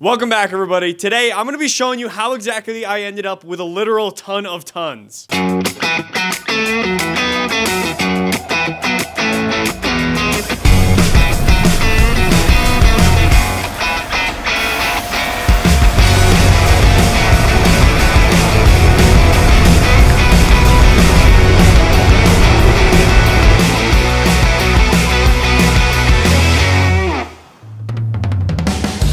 Welcome back, everybody. Today, I'm gonna be showing you how exactly I ended up with a literal ton of tons.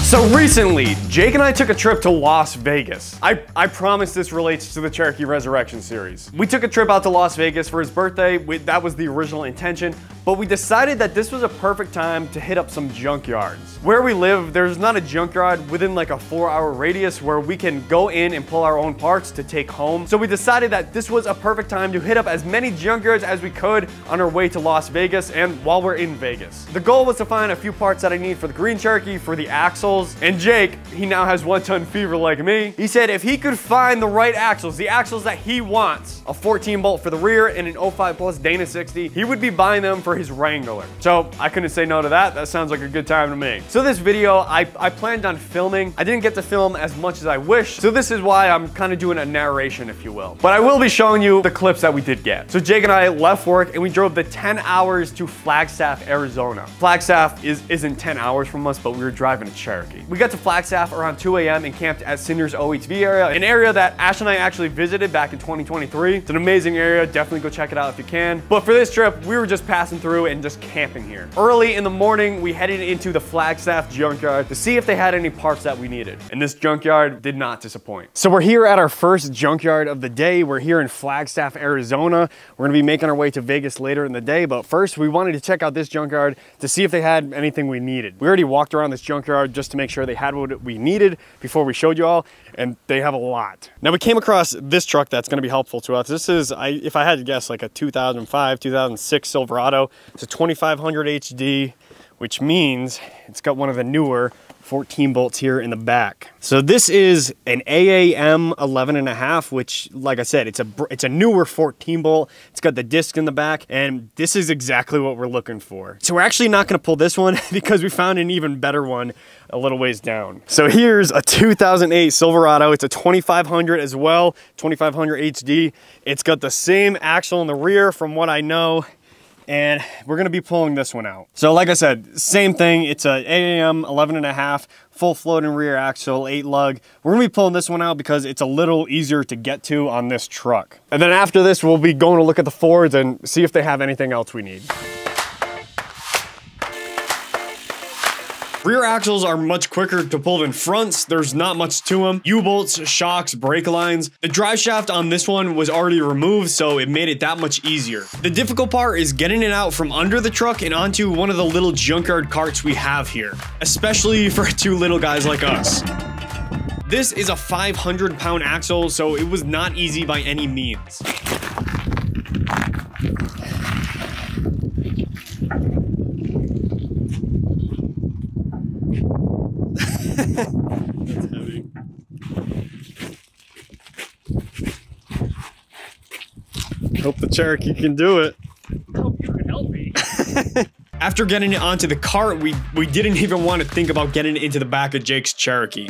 So recently, Jake and I took a trip to Las Vegas. I promise this relates to the Cherokee Resurrection Series. We took a trip out to Las Vegas for his birthday. That was the original intention, but we decided that this was a perfect time to hit up some junkyards. Where we live, there's not a junkyard within like a 4-hour radius where we can go in and pull our own parts to take home. So we decided that this was a perfect time to hit up as many junkyards as we could on our way to Las Vegas and while we're in Vegas. The goal was to find a few parts that I need for the Green Cherokee, for the axles. And Jake, he now has 1-ton fever like me. He said if he could find the right axles, the axles that he wants, a 14 bolt for the rear and an 05 plus Dana 60, he would be buying them for his Wrangler. So I couldn't say no to that. That sounds like a good time to me. So this video, I planned on filming. I didn't get to film as much as I wish. So this is why I'm kind of doing a narration, if you will. But I will be showing you the clips that we did get. So Jake and I left work and we drove the 10 hours to Flagstaff, Arizona. Flagstaff isn't 10 hours from us, but we were driving to Cherokee. We got to Flagstaff around 2 a.m. and camped at Cinder's OHV area, an area that Ash and I actually visited back in 2023. It's an amazing area. Definitely go check it out if you can. But for this trip, we were just passing through and just camping here. Early in the morning, we headed into the Flagstaff junkyard to see if they had any parts that we needed. And this junkyard did not disappoint. So we're here at our first junkyard of the day. We're here in Flagstaff, Arizona. We're gonna be making our way to Vegas later in the day, but first we wanted to check out this junkyard to see if they had anything we needed. We already walked around this junkyard just to make sure they had what we needed before we showed you all, and they have a lot. Now we came across this truck that's going to be helpful to us. This is, if I had to guess, like a 2005, 2006 Silverado. It's a 2500 HD, which means it's got one of the newer 14 bolts here in the back. So this is an AAM 11.5, which, like I said, it's a newer 14 bolt. It's got the disc in the back, and this is exactly what we're looking for. So we're actually not gonna pull this one because we found an even better one a little ways down. So here's a 2008 Silverado. It's a 2500 as well, 2500 HD. It's got the same axle in the rear from what I know, and we're gonna be pulling this one out. So like I said, same thing. It's a AAM 11.5, full floating rear axle, 8 lug. We're gonna be pulling this one out because it's a little easier to get to on this truck. And then after this, we'll be going to look at the Fords and see if they have anything else we need. Rear axles are much quicker to pull than fronts. There's not much to them. U-bolts, shocks, brake lines. The drive shaft on this one was already removed, so it made it that much easier. The difficult part is getting it out from under the truck and onto one of the little junkyard carts we have here, especially for 2 little guys like us. This is a 500-pound axle, so it was not easy by any means. That's heavy. Hope the Cherokee can do it. I hope you can help me. After getting it onto the cart, we didn't even want to think about getting it into the back of Jake's Cherokee.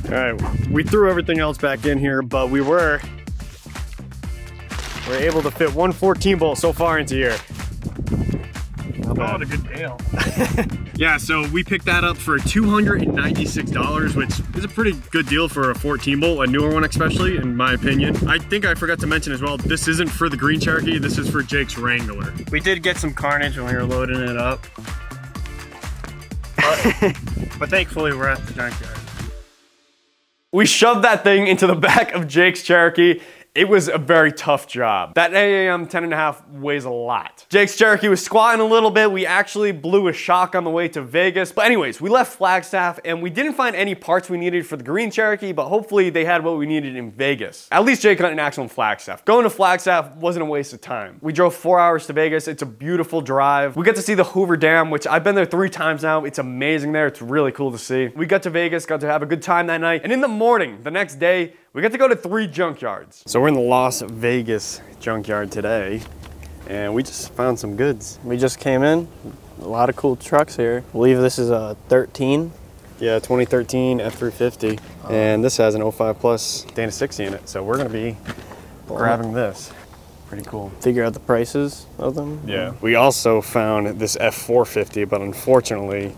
All right, we threw everything else back in here, but we're able to fit one 14 bolt so far into here. Oh, what a good deal. Yeah, so we picked that up for $296, which is a pretty good deal for a 14 bolt, a newer one especially, in my opinion. I think I forgot to mention as well, this isn't for the Green Cherokee, this is for Jake's Wrangler. We did get some carnage when we were loading it up. But thankfully we're at the junkyard. We shoved that thing into the back of Jake's Cherokee. It was a very tough job. That AAM 10.5 weighs a lot. Jake's Cherokee was squatting a little bit. We actually blew a shock on the way to Vegas. But anyways, we left Flagstaff and we didn't find any parts we needed for the Green Cherokee, but hopefully they had what we needed in Vegas. At least Jake got an axle in Flagstaff. Going to Flagstaff wasn't a waste of time. We drove 4 hours to Vegas. It's a beautiful drive. We got to see the Hoover Dam, which I've been there 3 times now. It's amazing there. It's really cool to see. We got to Vegas, got to have a good time that night. And in the morning, the next day, we got to go to 3 junkyards. So we're in the Las Vegas junkyard today, and we just found some goods. We just came in, a lot of cool trucks here. I believe this is a 13 Yeah, 2013 F350. And this has an 05 plus Dana 60 in it. So we're gonna be grabbing this. Pretty cool. Figure out the prices of them. Yeah. We also found this F450, but unfortunately,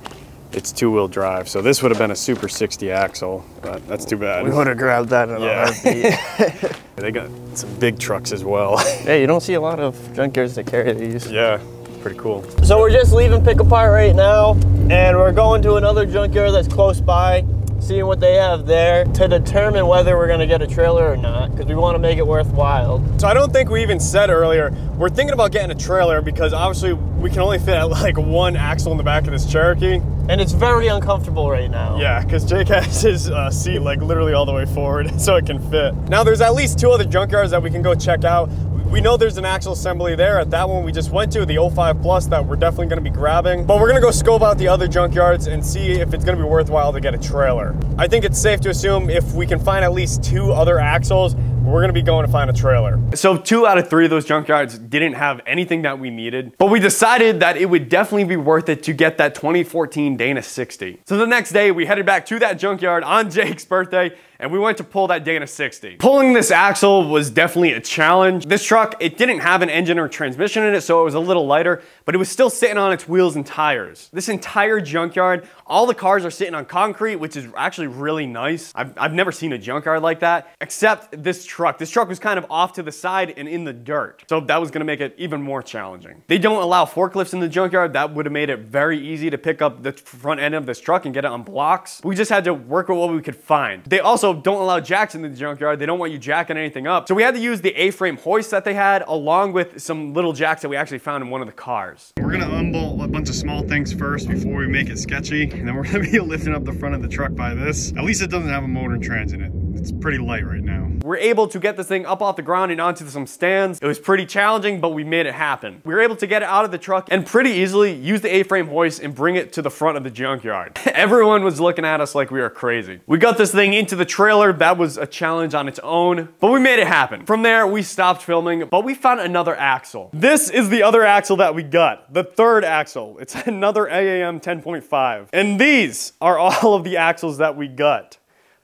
it's two-wheel drive. So this would have been a Super 60 axle, but that's too bad. We would have grabbed that in a heartbeat. They got some big trucks as well. Yeah, you don't see a lot of junkyards that carry these. Yeah, pretty cool. So we're just leaving Pick Apart right now, and we're going to another junkyard that's close by, seeing what they have there to determine whether we're gonna get a trailer or not, because we want to make it worthwhile. So I don't think we even said earlier, we're thinking about getting a trailer because obviously we can only fit like one axle in the back of this Cherokee. And it's very uncomfortable right now. Yeah, because Jake has his seat like literally all the way forward so it can fit. Now there's at least 2 other junkyards that we can go check out. We know there's an axle assembly there at that one we just went to, the 05 Plus, that we're definitely gonna be grabbing. But we're gonna go scope out the other junkyards and see if it's gonna be worthwhile to get a trailer. I think it's safe to assume if we can find at least 2 other axles, we're gonna be going to find a trailer. So 2 out of 3 of those junkyards didn't have anything that we needed, but we decided that it would definitely be worth it to get that 2014 Dana 60. So the next day we headed back to that junkyard on Jake's birthday and we went to pull that Dana 60. Pulling this axle was definitely a challenge. This truck, it didn't have an engine or transmission in it, so it was a little lighter, but it was still sitting on its wheels and tires. This entire junkyard, all the cars are sitting on concrete, which is actually really nice. I've never seen a junkyard like that, except this truck. This truck was kind of off to the side and in the dirt, so that was gonna make it even more challenging. They don't allow forklifts in the junkyard. That would have made it very easy to pick up the front end of this truck and get it on blocks. We just had to work with what we could find. They also don't allow jacks in the junkyard. They don't want you jacking anything up. So we had to use the A-frame hoist that they had along with some little jacks that we actually found in one of the cars. We're gonna unbolt a bunch of small things first before we make it sketchy. And then we're gonna be lifting up the front of the truck by this. At least it doesn't have a motor and trans in it. It's pretty light right now. We're able to get this thing up off the ground and onto some stands. It was pretty challenging, but we made it happen. We were able to get it out of the truck and pretty easily use the A-frame hoist and bring it to the front of the junkyard. Everyone was looking at us like we were crazy. We got this thing into the trailer. That was a challenge on its own, but we made it happen. From there, we stopped filming, but we found another axle. This is the other axle that we got, the 3rd axle. It's another AAM 10.5. And these are all of the axles that we got.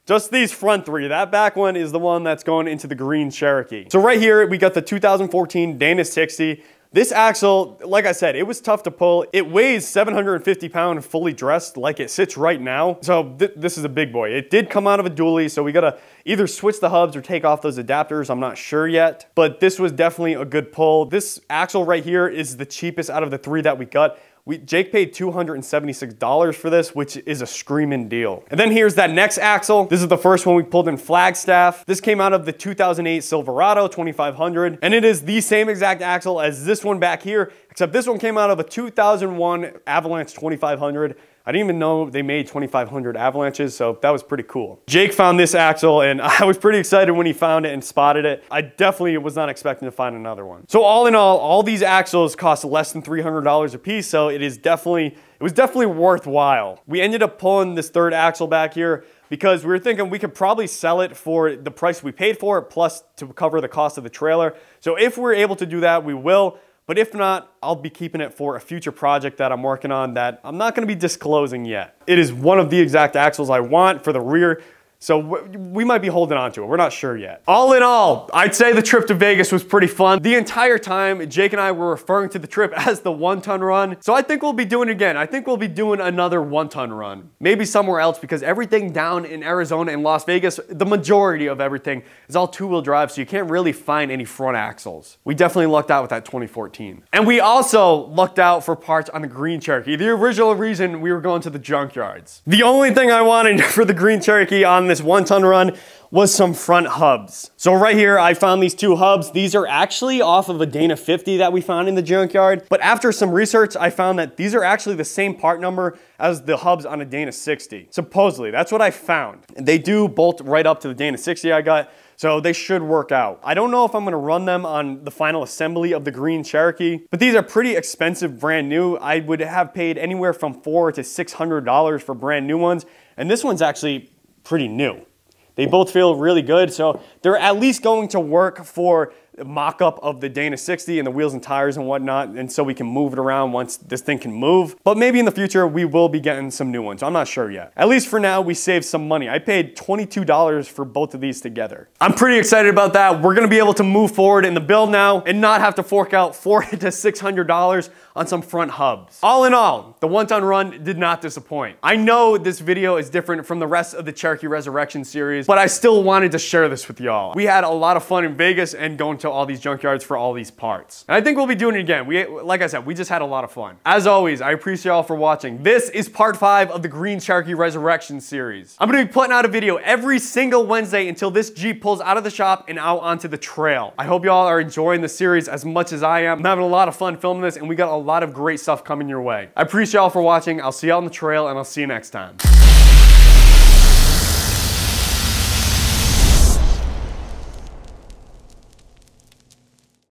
Just these front 3. That back one is the one that's going into the Green Cherokee. So right here, we got the 2014 Dana 60. This axle, like I said, it was tough to pull. It weighs 750 pounds fully dressed like it sits right now. So this is a big boy. It did come out of a dually, so we gotta either switch the hubs or take off those adapters. I'm not sure yet, but this was definitely a good pull. This axle right here is the cheapest out of the 3 that we got. Jake paid $276 for this, which is a screaming deal. And then here's that next axle. This is the first one we pulled in Flagstaff. This came out of the 2008 Silverado 2500, and it is the same exact axle as this one back here, except this one came out of a 2001 Avalanche 2500. I didn't even know they made 2500 Avalanches, so that was pretty cool. Jake found this axle, and I was pretty excited when he found it and spotted it. I definitely was not expecting to find another one. So all in all these axles cost less than $300 a piece, so it was definitely worthwhile. We ended up pulling this 3rd axle back here because we were thinking we could probably sell it for the price we paid for it, plus to cover the cost of the trailer. So if we're able to do that, we will. But if not, I'll be keeping it for a future project that I'm working on that I'm not gonna be disclosing yet. It is one of the exact axles I want for the rear, so we might be holding on to it. We're not sure yet. All in all, I'd say the trip to Vegas was pretty fun. The entire time, Jake and I were referring to the trip as the 1-ton run. So I think we'll be doing it again. I think we'll be doing another 1-ton run. Maybe somewhere else, because everything down in Arizona and Las Vegas, the majority of everything is all 2-wheel drive, so you can't really find any front axles. We definitely lucked out with that 2014. And we also lucked out for parts on the Green Cherokee, the original reason we were going to the junkyards. The only thing I wanted for the Green Cherokee on this 1-ton run was some front hubs. So right here, I found these 2 hubs. These are actually off of a Dana 50 that we found in the junkyard. But after some research, I found that these are actually the same part number as the hubs on a Dana 60. Supposedly, that's what I found. They do bolt right up to the Dana 60 I got, so they should work out. I don't know if I'm gonna run them on the final assembly of the Green Cherokee, but these are pretty expensive brand new. I would have paid anywhere from $400 to $600 for brand new ones, and this one's actually pretty new. They both feel really good, so they're at least going to work for mock-up of the Dana 60 and the wheels and tires and whatnot, and so we can move it around once this thing can move. But maybe in the future, we will be getting some new ones. I'm not sure yet. At least for now, we saved some money. I paid $22 for both of these together. I'm pretty excited about that. We're gonna be able to move forward in the build now and not have to fork out $400 to $600 on some front hubs. All in all, the one-ton run did not disappoint. I know this video is different from the rest of the Cherokee Resurrection series, but I still wanted to share this with y'all. We had a lot of fun in Vegas and going to all these junkyards for all these parts. And I think we'll be doing it again. Like I said, we just had a lot of fun. As always, I appreciate y'all for watching. This is part 5 of the Green Cherokee Resurrection series. I'm gonna be putting out a video every single Wednesday until this Jeep pulls out of the shop and out onto the trail. I hope y'all are enjoying the series as much as I am. I'm having a lot of fun filming this, and we got a lot of great stuff coming your way. I appreciate y'all for watching. I'll see y'all on the trail, and I'll see you next time.